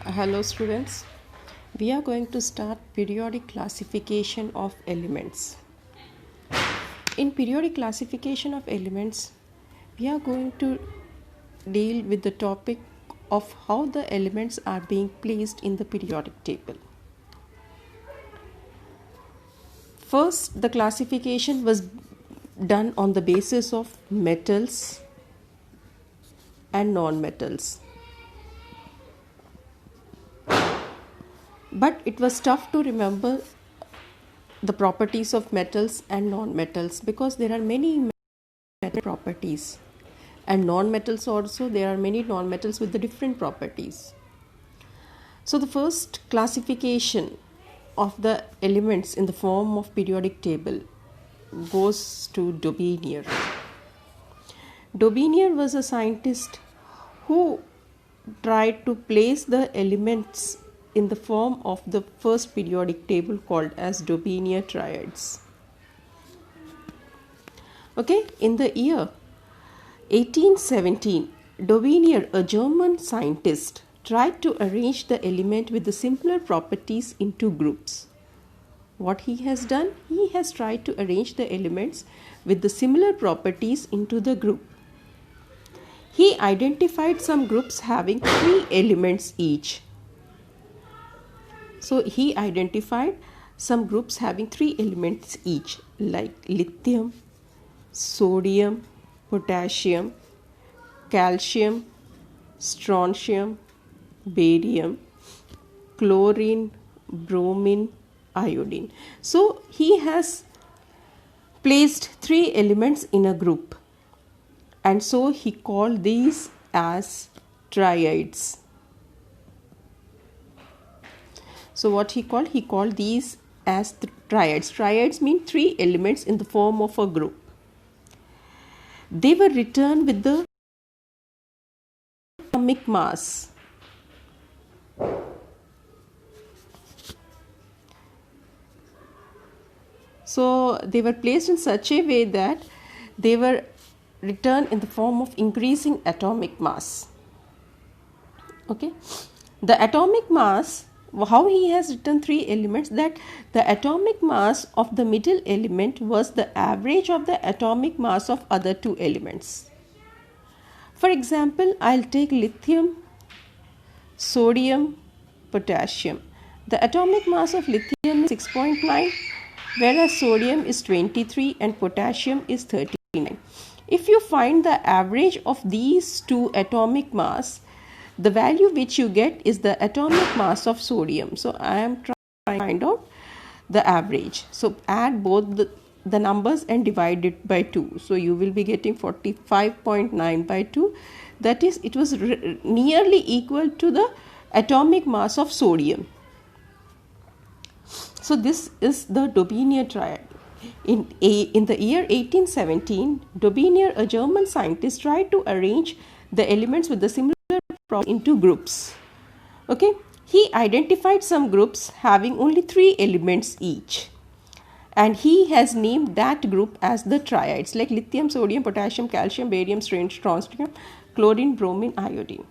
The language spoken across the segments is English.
Hello students, we are going to start periodic classification of elements. In periodic classification of elements, we are going to deal with the topic of how the elements are being placed in the periodic table. First, the classification was done on the basis of metals and non-metals. But it was tough to remember the properties of metals and non-metals because there are many metal properties, and non-metals also there are many non-metals with the different properties. So the first classification of the elements in the form of periodic table goes to Daubigner. Daubigner was a scientist who tried to place the elements in the form of the first periodic table called as Daubigner triads. Okay, in the year 1817, Daubigner, a German scientist, tried to arrange the element with the simpler properties into groups. What he has done? He has tried to arrange the elements with the similar properties into the group. He identified some groups having 3 elements each. So he identified some groups having 3 elements each, like lithium, sodium, potassium, calcium, strontium, barium, chlorine, bromine, iodine. So he has placed 3 elements in a group, and so he called these as triads. So what he called these as the triads. Triads mean 3 elements in the form of a group. They were written with the atomic mass. So they were placed in such a way that they were written in the form of increasing atomic mass. Okay, the atomic mass, how he has written 3 elements, that the atomic mass of the middle element was the average of the atomic mass of other 2 elements. For example, I'll take lithium, sodium, potassium. The atomic mass of lithium is 6.9, whereas sodium is 23 and potassium is 39. If you find the average of these 2 atomic mass, the value which you get is the atomic mass of sodium. So I am trying to find out the average. So add both the numbers and divide it by 2. So you will be getting 45.9 by 2. That is, it was nearly equal to the atomic mass of sodium. So this is the Daubigner triad. In the year 1817, Daubigner, a German scientist, tried to arrange the elements with the similar into groups. Okay, he identified some groups having only 3 elements each, and he has named that group as the triads, like lithium, sodium, potassium, calcium, barium, strontium, chlorine, bromine, iodine.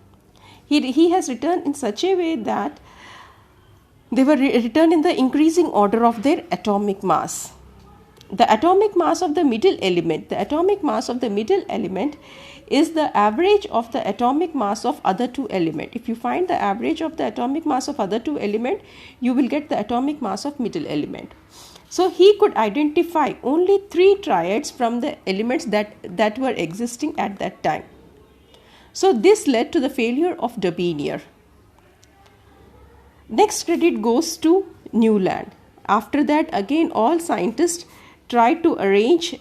He has written in such a way that they were written in the increasing order of their atomic mass. The atomic mass of the middle element, is the average of the atomic mass of other 2 elements. If you find the average of the atomic mass of other 2 elements, you will get the atomic mass of middle element. So he could identify only 3 triads from the elements that were existing at that time. So this led to the failure of Daubigner. Next credit goes to Newland. After that, again, all scientists tried to arrange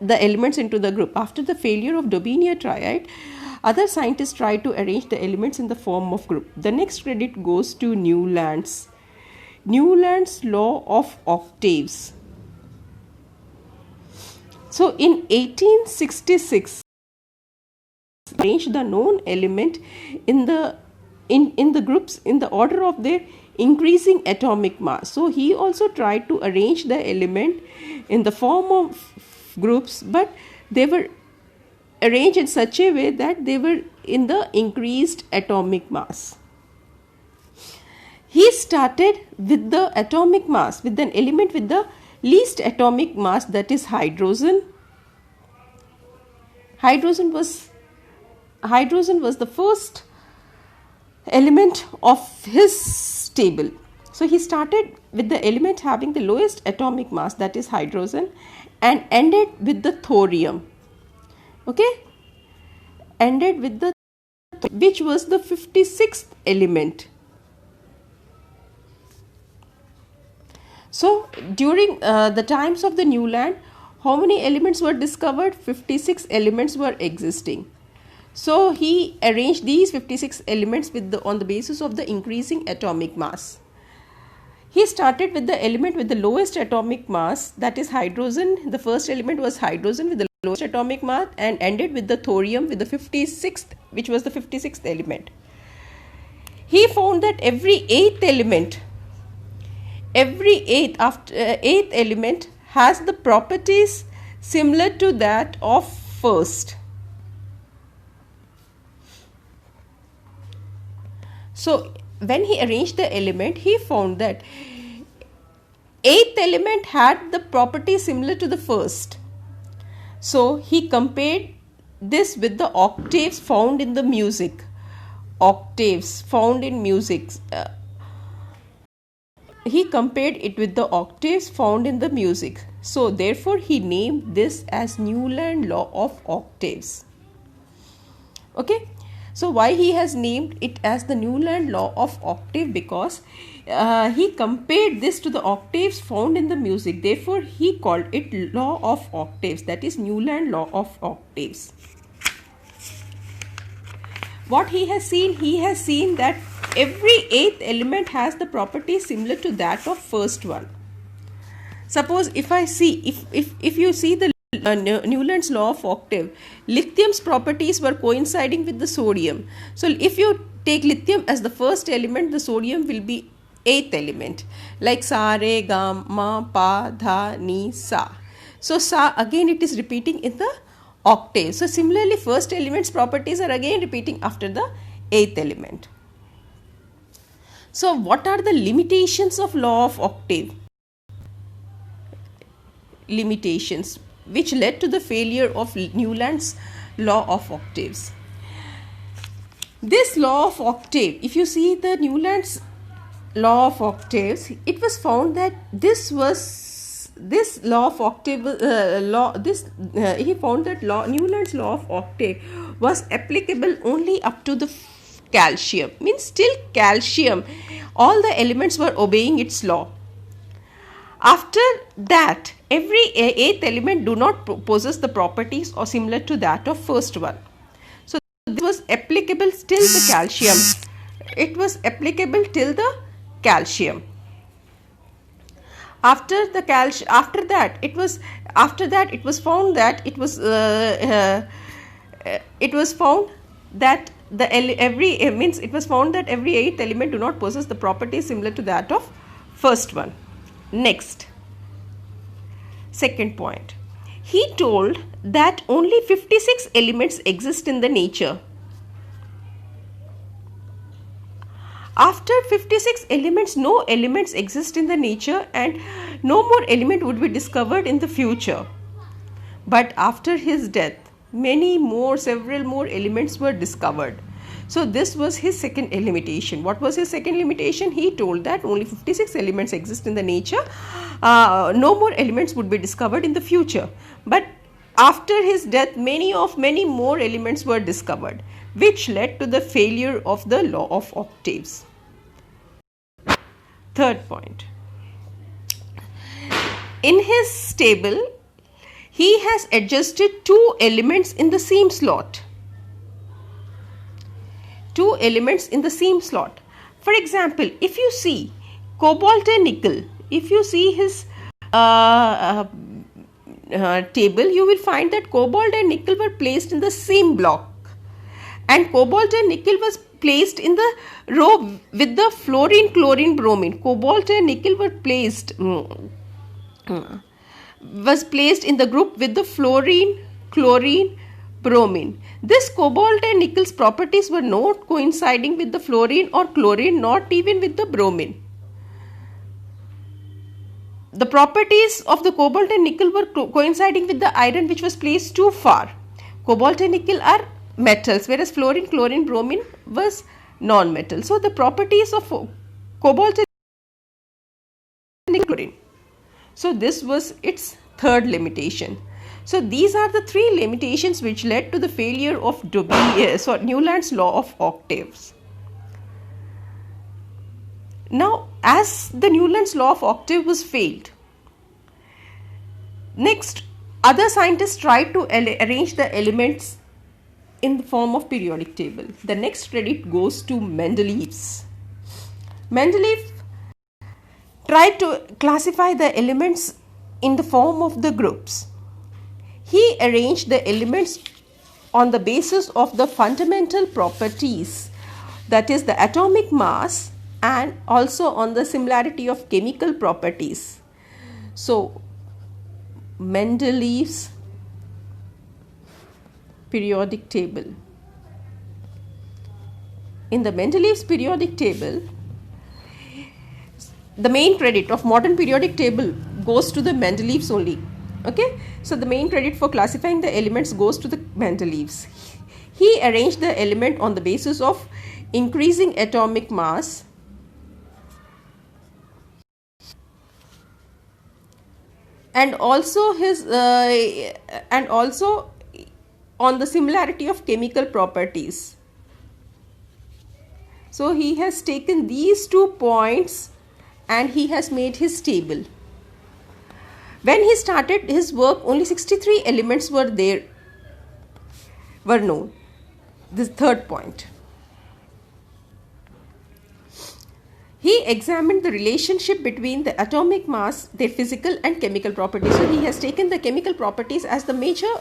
the elements into the group. After the failure of Daubigner triad, other scientists tried to arrange the elements in the form of group. The next credit goes to Newland's law of octaves. So in 1866, arranged the known element in the groups in the order of their increasing atomic mass. So he also tried to arrange the element in the form of groups, but they were arranged in such a way that they were in the increased atomic mass. he started with the atomic mass, with an element with the least atomic mass, that is hydrogen. Hydrogen was the first element of his table. So he started with the element having the lowest atomic mass, that is hydrogen, and ended with the thorium. Okay? Ended with the, which was the 56th element. So during the times of the New Land, how many elements were discovered? 56 elements were existing. So he arranged these 56 elements on the basis of the increasing atomic mass. He started with the element with the lowest atomic mass, that is hydrogen. The first element was hydrogen with the lowest atomic mass, and ended with the thorium with the 56th, which was the 56th element. He found that every eighth element has the properties similar to that of first. So when he arranged the element, he found that eighth element had the property similar to the first. So he compared this with the octaves found in the music. Octaves found in music. He compared it with the octaves found in the music. So therefore he named this as Newland law of octaves. Okay. So why he has named it as the Newland law of octave? Because he compared this to the octaves found in the music. Therefore he called it law of octaves, that is Newland law of octaves. What he has seen that every eighth element has the property similar to that of first one. Suppose if you see the Newland's law of octave, lithium's properties were coinciding with the sodium. So if you take lithium as the first element, the sodium will be eighth element, like sa, re, ga, ma, pa, dha, ni, sa. So sa, again it is repeating in the octave. So similarly, first element's properties are again repeating after the eighth element. So what are the limitations of law of octave? Limitations which led to the failure of Newland's law of octaves. This law of octave, if you see the Newland's law of octaves, it was found that this law of octave he found that Newland's law of octave was applicable only up to the calcium. Means till calcium, all the elements were obeying its law. After that, every eighth element do not possess the properties or similar to that of first one. So this was applicable till the calcium. It was applicable till the calcium. After that it was found that it was found that every eighth element do not possess the properties similar to that of first one. Next, second point, he told that only 56 elements exist in the nature. After 56 elements, no elements exist in the nature and no more element would be discovered in the future. But after his death, several more elements were discovered. So this was his second limitation. What was his second limitation? He told that only 56 elements exist in the nature. No more elements would be discovered in the future. But after his death, many more elements were discovered, which led to the failure of the law of octaves. Third point. In his table, he has adjusted two elements in the same slot. Two elements in the same slot. For example, if you see cobalt and nickel, if you see his table, you will find that cobalt and nickel were placed in the same block, and cobalt and nickel was placed in the row with the fluorine, chlorine, bromine. Cobalt and nickel were placed in the group with the fluorine, chlorine, bromine. This cobalt and nickel's properties were not coinciding with the fluorine or chlorine, not even with the bromine. the properties of the cobalt and nickel were coinciding with the iron, which was placed too far. Cobalt and nickel are metals, whereas fluorine, chlorine, bromine was non-metal. So the properties of cobalt and nickel. So this was its third limitation. So these are the three limitations which led to the failure of Newland's law of octaves. Now, as the Newland's law of octave was failed, next other scientists tried to arrange the elements in the form of periodic table. The next credit goes to Mendeleevs. Mendeleev tried to classify the elements in the form of the groups. He arranged the elements on the basis of the fundamental properties, that is the atomic mass, and also on the similarity of chemical properties. So Mendeleev's periodic table. In the Mendeleev's periodic table, the main credit of modern periodic table goes to the Mendeleevs only. Okay, so the main credit for classifying the elements goes to the Mendeleevs. He arranged the element on the basis of increasing atomic mass and also on the similarity of chemical properties. So he has taken these 2 points and he has made his table. When he started his work, only 63 elements were known. This third point. He examined the relationship between the atomic mass, their physical and chemical properties. So he has taken the chemical properties as the major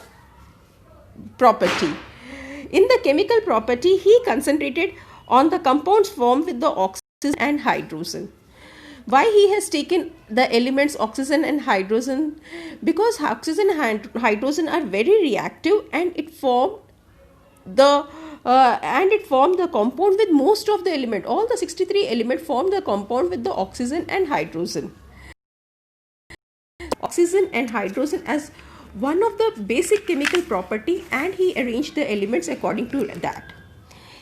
property. In the chemical property, he concentrated on the compounds formed with the oxygen and hydrogen. Why he has taken the elements oxygen and hydrogen? Because oxygen and hydrogen are very reactive, and it formed the compound with most of the element. All the 63 elements formed the compound with the oxygen and hydrogen. Oxygen and hydrogen as one of the basic chemical property, and he arranged the elements according to that.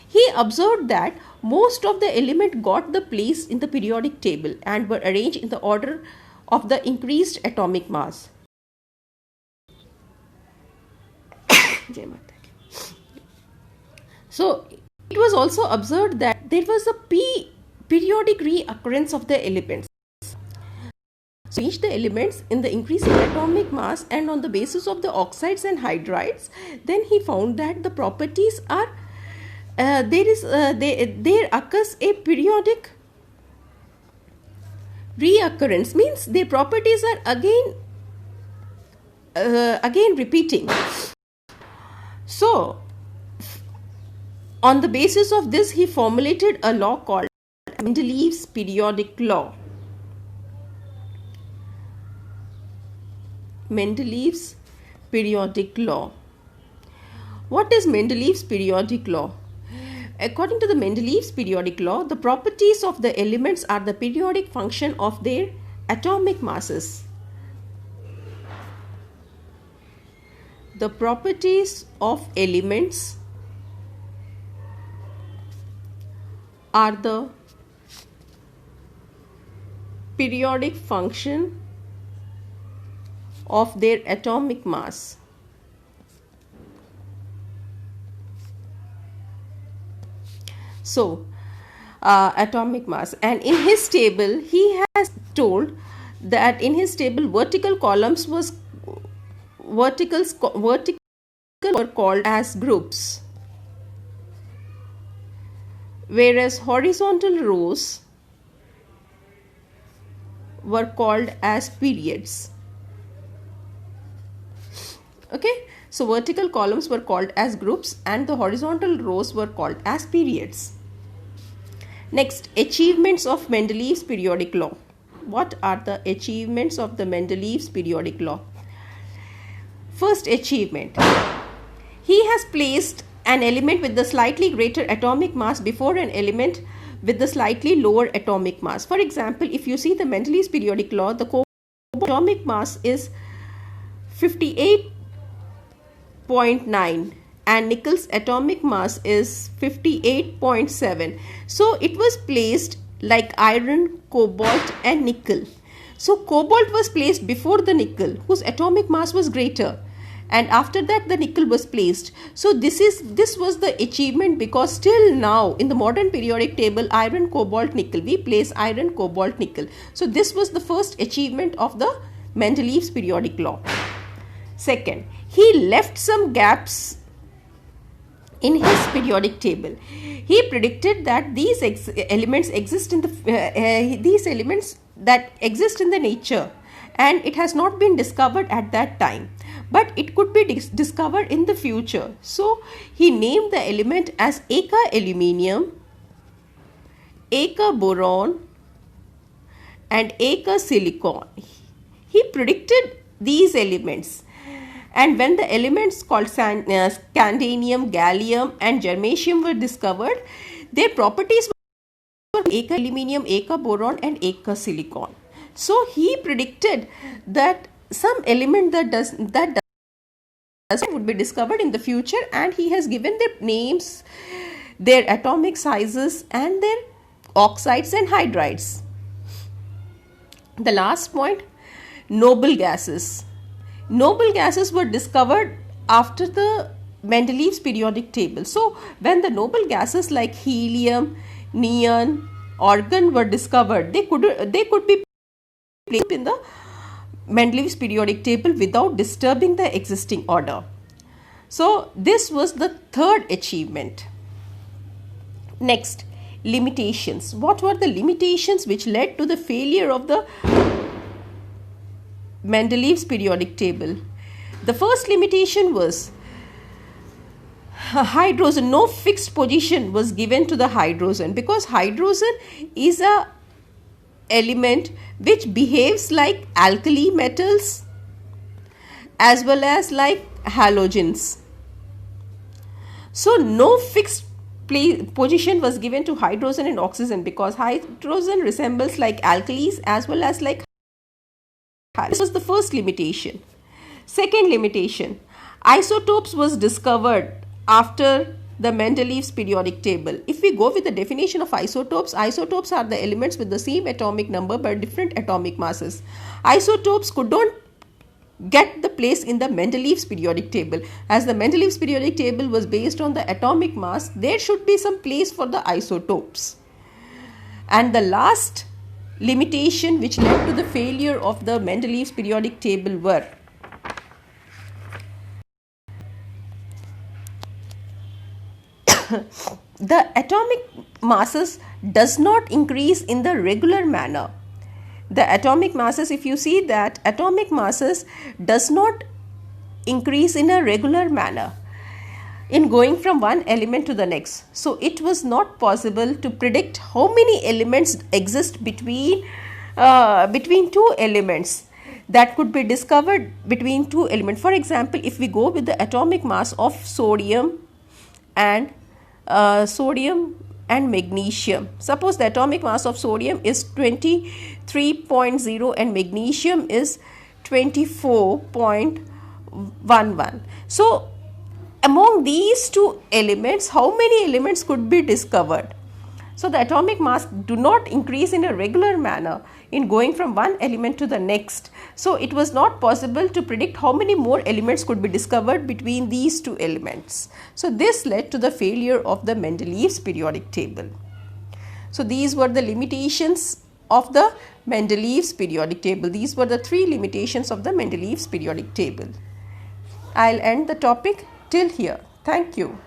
He observed that most of the elements got the place in the periodic table and were arranged in the order of the increased atomic mass. So it was also observed that there was a periodic reoccurrence of the elements. So each the elements in the increasing atomic mass and on the basis of the oxides and hydrides, then he found that the properties are there occurs a periodic reoccurrence, means their properties are again repeating. So on the basis of this, he formulated a law called Mendeleev's periodic law. Mendeleev's periodic law. What is Mendeleev's periodic law? According to the Mendeleev's periodic law, the properties of the elements are the periodic function of their atomic masses. The properties of elements are the periodic function of their atomic mass. So, atomic mass, and in his table he has told that in his table vertical columns were called as groups, whereas horizontal rows were called as periods. Okay, so vertical columns were called as groups and the horizontal rows were called as periods. Next, achievements of Mendeleev's periodic law. What are the achievements of the Mendeleev's periodic law? First achievement, he has placed an element with the slightly greater atomic mass before an element with the slightly lower atomic mass. For example, if you see the Mendeleev's periodic law, the atomic mass is 58.9 and nickel's atomic mass is 58.7. So it was placed like iron, cobalt and nickel. So cobalt was placed before the nickel, whose atomic mass was greater, and after that the nickel was placed. So this was the achievement, because still now in the modern periodic table, iron, cobalt, nickel, we place iron, cobalt, nickel. So this was the first achievement of the Mendeleevs periodic law. Second, he left some gaps in his periodic table. He predicted that these elements exist in the nature, and it has not been discovered at that time, but it could be discovered in the future. So he named the element as Eka aluminium, Eka boron and Eka silicon. He predicted these elements, and when the elements called scandium, gallium and germanium were discovered, their properties were Eka aluminium, Eka boron and Eka silicon. So he predicted that some element that would be discovered in the future, and he has given their names, their atomic sizes and their oxides and hydrides. The last point, noble gases. Noble gases were discovered after the Mendeleev's periodic table. So when the noble gases like helium, neon, argon were discovered, they could be placed in the Mendeleev's periodic table without disturbing the existing order. So this was the third achievement. Next, limitations. What were the limitations which led to the failure of the Mendeleev's periodic table? The first limitation was hydrogen. No fixed position was given to the hydrogen, because hydrogen is a element which behaves like alkali metals as well as like halogens. So no fixed position was given to hydrogen and oxygen, because hydrogen resembles like alkalis as well as like. This was the first limitation. Second limitation, isotopes was discovered after the Mendeleev's periodic table. If we go with the definition of isotopes, isotopes are the elements with the same atomic number but different atomic masses. Isotopes could not get the place in the Mendeleev's periodic table. As the Mendeleev's periodic table was based on the atomic mass, there should be some place for the isotopes. And the last limitation which led to the failure of the Mendeleev's periodic table were the atomic masses does not increase in the regular manner. The atomic masses, if you see that atomic masses does not increase in a regular manner in going from one element to the next. So it was not possible to predict how many elements exist between two elements that could be discovered between two elements. For example, if we go with the atomic mass of sodium and magnesium. Suppose the atomic mass of sodium is 23.0 and magnesium is 24.11. So among these two elements, how many elements could be discovered? So the atomic mass do not increase in a regular manner in going from one element to the next. So it was not possible to predict how many more elements could be discovered between these two elements. So this led to the failure of the Mendeleev's periodic table. So these were the limitations of the Mendeleev's periodic table. These were the three limitations of the Mendeleev's periodic table. I'll end the topic till here. Thank you.